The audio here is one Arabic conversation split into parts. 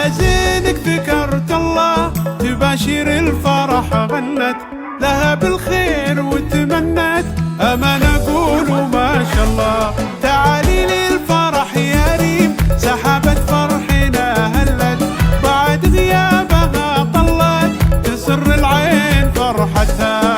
على زينك ذكرت الله تباشر الفرح غنت لها بالخير وتمنت أما نقول ما شاء الله. تعالي للفرح يا ريم سحبت فرحنا هلت بعد غيابها طلت تسر العين فرحتها.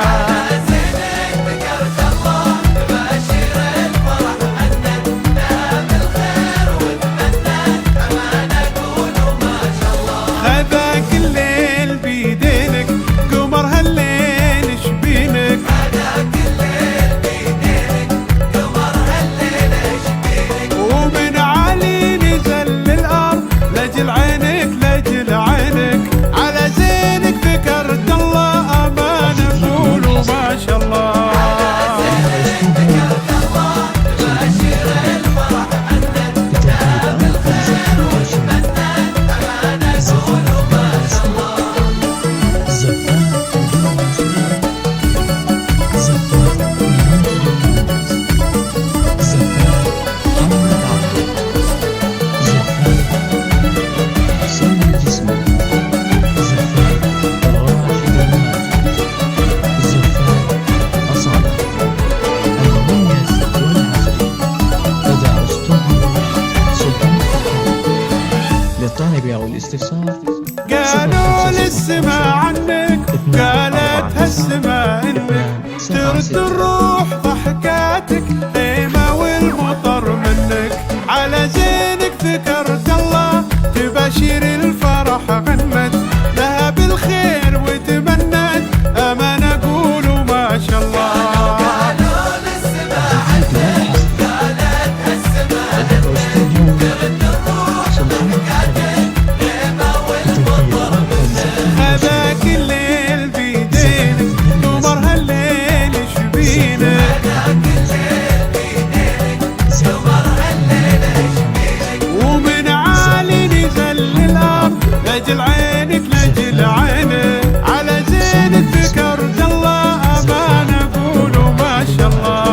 أو الاستفسار قالوا للسما عنك قالت هالسما انك ترد الروح ضحكاتك خيمة والمطر منك. على زينك ذكرت الله تباشر الفرح غنت لها بالخير وتمنت أما نقول ما شاء الله. لجل عينك لجل عينك على زينك ذكرت الله أما نقول ما شاء الله.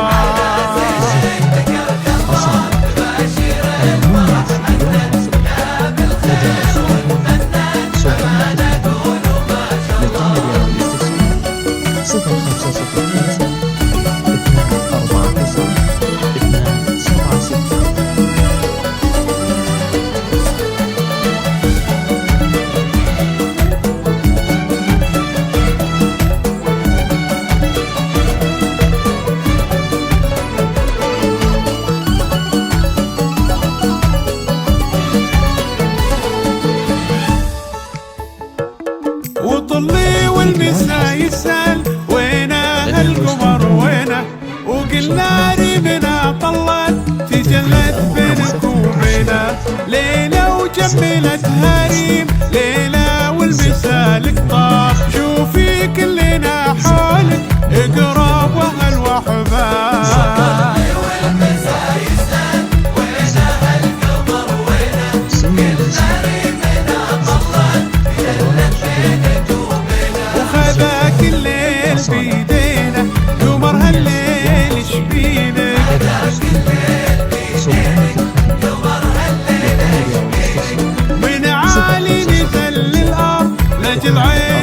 وطلي والمسا يسأل وينه القمر وينه وقلنا ريمنا طلت تجلت بينك وبينه ليلة وجملتها ريم ليلة والمسا لك طاف شوفي كلنا حولك اقرب واهل واحباب. بيدينا قمر هالليل شبينا من عالي نزل الأرض لجل عين